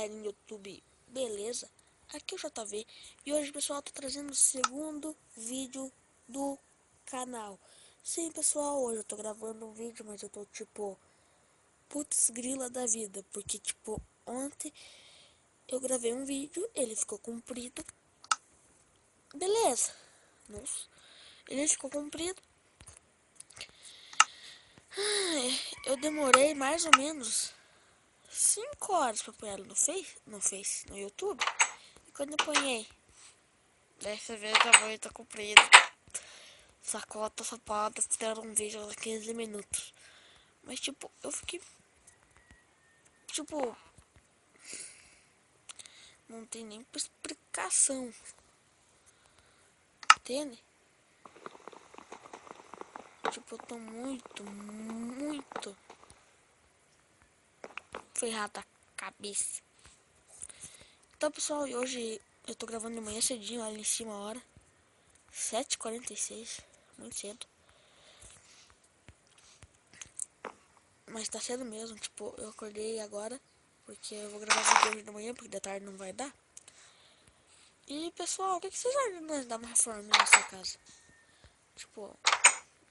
no YouTube, beleza? Aqui é o JV e hoje, pessoal, tô trazendo o segundo vídeo do canal. Sim, pessoal, hoje eu tô gravando um vídeo, mas eu tô tipo, putz grila da vida, porque tipo, ontem eu gravei um vídeo, ele ficou comprido, beleza? Nossa, ele ficou comprido. Eu demorei mais ou menos 5 horas pra pôr ela no YouTube. E quando eu ponhei, dessa vez a voz tá comprida. Sacota, sapada, fizeram um vídeo de 15 minutos. Mas tipo, eu fiquei. Tipo, não tem nem explicação. Entende? Tipo, eu tô muito ferrado da cabeça. Então, pessoal, hoje eu tô gravando de manhã cedinho, ali em cima a hora. 7h46, muito cedo. Mas tá cedo mesmo, tipo, eu acordei agora, porque eu vou gravar vídeo hoje de manhã, porque de tarde não vai dar. E, pessoal, o que vocês acham de nós dar uma reforma na nossa casa? Tipo,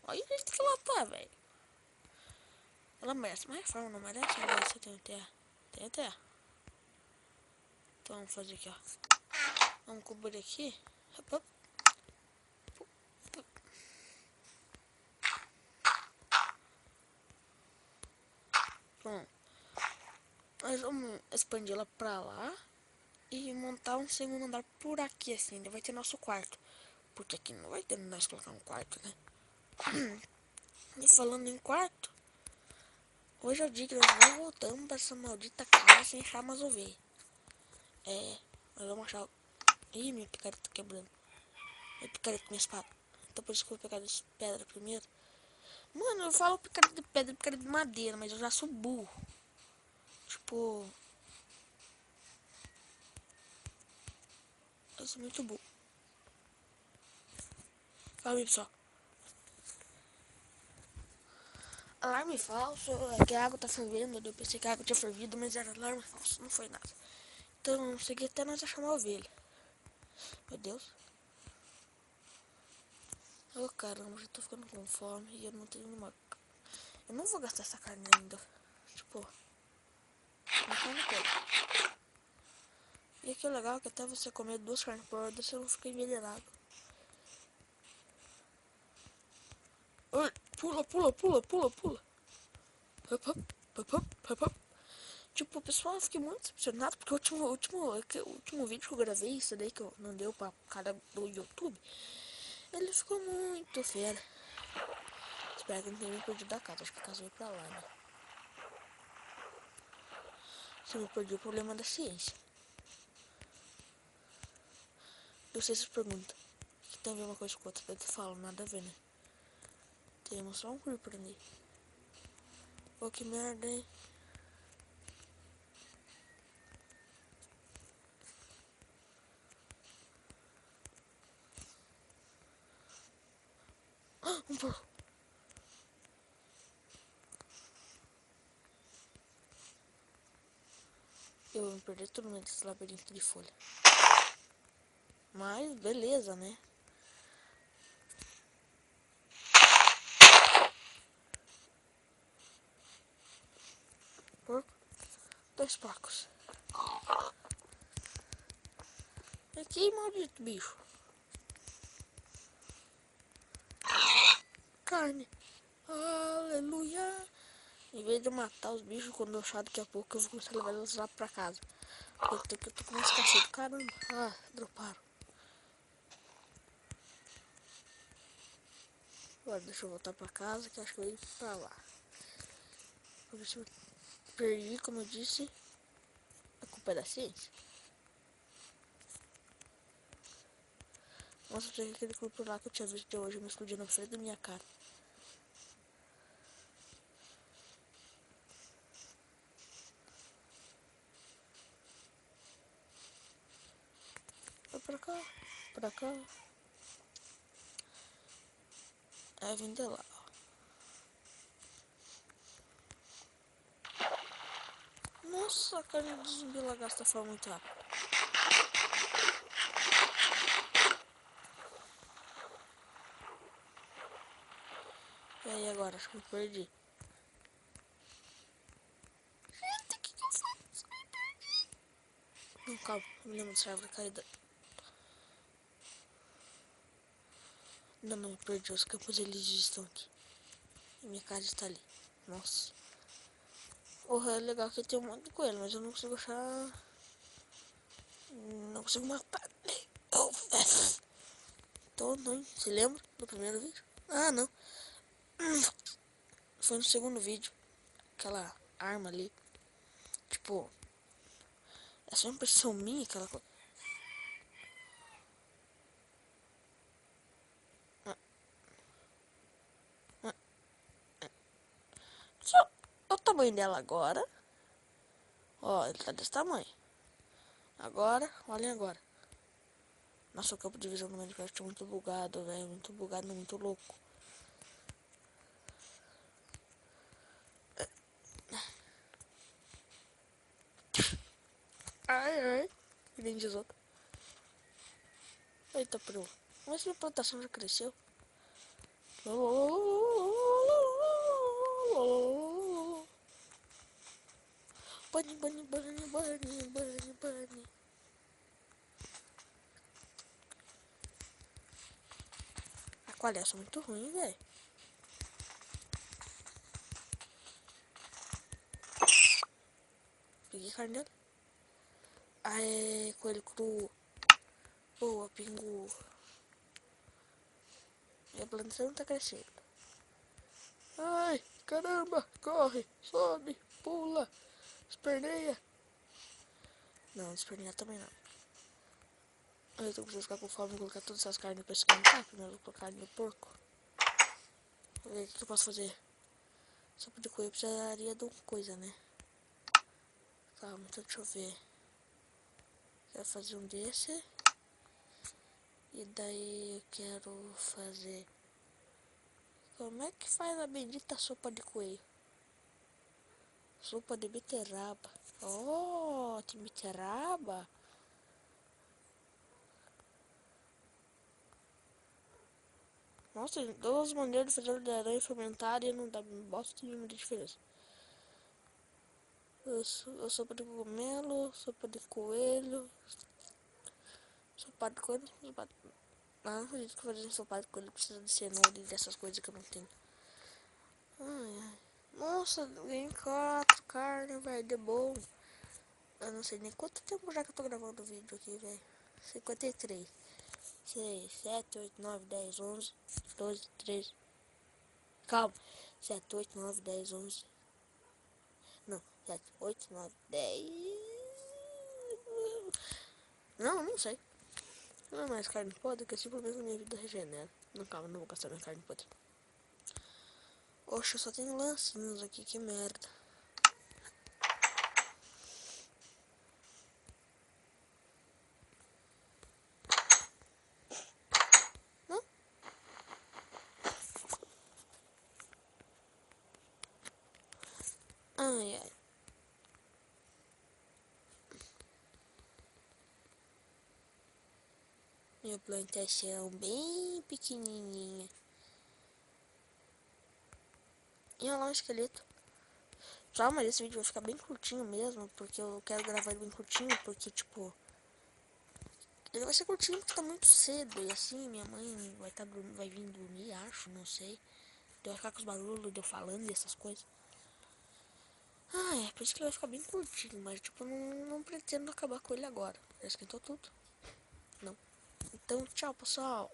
olha o jeito que ela tá, velho. Ela merece uma reforma, não merece? Não merece, tem terra. Tem terra. Então vamos fazer aqui, ó. Vamos cobrir aqui. Pronto. Nós vamos expandir ela pra lá e montar um segundo andar por aqui, assim. Vai ter nosso quarto. Porque aqui não vai ter nós colocar um quarto, né? E falando em quarto, hoje é o dia que nós não voltamos pra essa maldita casa sem achar umas ovelhas. Nós vamos achar. Ih, minha picareta tá quebrando. Minha picareta com minha espada. Então por isso que eu vou pegar de pedra primeiro. Mano, eu falo picareta de pedra, picareta de madeira, mas eu já sou burro. Tipo, eu sou muito burro. Fala aí, pessoal. Alarme falso, é que a água tá fervendo. Eu pensei que a água tinha fervido, mas era alarme falso, não foi nada. Então, não segui até nós achar uma ovelha. Meu Deus. Oh, caramba, já tô ficando com fome e eu não tenho nenhuma. Eu não vou gastar essa carne ainda. Tipo, não come toda. E aqui é legal que até você comer 2 carnes por hora, você não fica envenenado. Oi, pula. Hop, hop, hop, hop, hop. Tipo, pessoal, eu fiquei muito decepcionado porque o último vídeo que eu gravei, isso daí que eu não deu pra cara do YouTube, ele ficou muito fera. Espero que não tenha me perdido da casa, acho que a casa veio pra lá, né? Se eu me perdi, o problema da ciência. Eu sei se vocês perguntam, que tem a ver uma coisa com outra, eu te falo, nada a ver, né? Temos só um creeper ali. Pô, que merda, hein? Um porco. Eu vou me perder todo mundo nesse labirinto de folha. Mas, beleza, né? Porco. 2 porcos. Aqui, maldito bicho. Carne. Aleluia. Em vez de eu matar os bichos quando eu achar daqui a pouco, eu vou começar a levar eles lá pra casa. Eu tô com esse cacete. Caramba. Droparam. Agora deixa eu voltar pra casa, que acho que eu ia pra lá. Por isso eu perdi, como eu disse. A culpa é da ciência. Nossa, tem aquele corpo lá que eu tinha visto de hoje me explodiu na frente da minha cara. Vai pra cá, pra cá. Aí vem de lá, ó. Nossa, a carne do zumbi ela gasta forma muito rápido. E aí agora? Acho que me perdi. Gente, o que eu faço? Me perdi. Não, calma. Eu me lembro dessa árvore caída. Não, me perdi. Os campos elíseos estão aqui. E minha casa está ali. Nossa. Porra, é legal que tem um monte de coelho, mas eu não consigo achar... Não consigo matar. Então, não. Se lembra do primeiro vídeo? Ah, não. Foi no segundo vídeo. Aquela arma ali. Tipo... É só impressão minha, aquela coisa. Só o tamanho dela agora. Ó, ele tá desse tamanho. Agora, olhem agora. Nossa, o campo de visão do Minecraft é muito bugado, velho. Muito bugado, muito louco. Ai, ai. Que nem diz outro. Eita, pro. Mas minha plantação já cresceu. Bunny, bunny, bunny, bunny, bunny, bunny. A qualidade é muito ruim, velho. Peguei carne dela. Ah, é coelho cru. Boa, pingu. Minha plantação tá crescendo. Ai, caramba, corre, sobe, pula, esperneia. Não, esperneia também não. Eu tô precisando ficar com fome e colocar todas essas carnes pra esquentar. Primeiro eu vou colocar carne de porco. Vou ver o que eu posso fazer. Sopa de coelho precisaria de uma coisa, né? Calma, então deixa eu ver. Quero fazer um desse. E daí eu quero fazer... Como é que faz a bendita sopa de coelho? Sopa de beterraba. Oh, tem beterraba? Nossa, tem duas maneiras de fazer de aranha fermentada e não dá bosta nenhuma de diferença. Sopa de cogumelo, sopa de coelho. Sopa de coelho, sopa de... Ah, não acredito que fazer sopa de coelho precisa de cenoura e dessas coisas que eu não tenho. Ai, ai. Nossa, ganhei 4 carne, velho, de bom. Eu não sei nem quanto tempo já que eu tô gravando o vídeo aqui, velho. 53. 6, 7, 8, 9, 10, 11, 12, 13. Calma. 7, 8, 9, 10, 11. Não, 7, 8, 9, 10. Não sei. Não é mais carne podre, que simplesmente a minha vida regenera. Não, calma, não vou gastar minha carne podre. Oxe, eu só tenho lancinhos aqui, que merda. Não? Ai, ai. Minha plantação bem pequenininha. E olha lá um esqueleto. Só, mas esse vídeo vai ficar bem curtinho mesmo, porque eu quero gravar ele bem curtinho, porque, tipo... Ele vai ser curtinho porque tá muito cedo, e assim, minha mãe vai vir dormir, acho, não sei. Deu ficar com os barulhos, deu falando e essas coisas. Ah, é, por isso que ele vai ficar bem curtinho, mas, tipo, não pretendo acabar com ele agora. Já esquentou tudo? Não. Então, tchau, pessoal.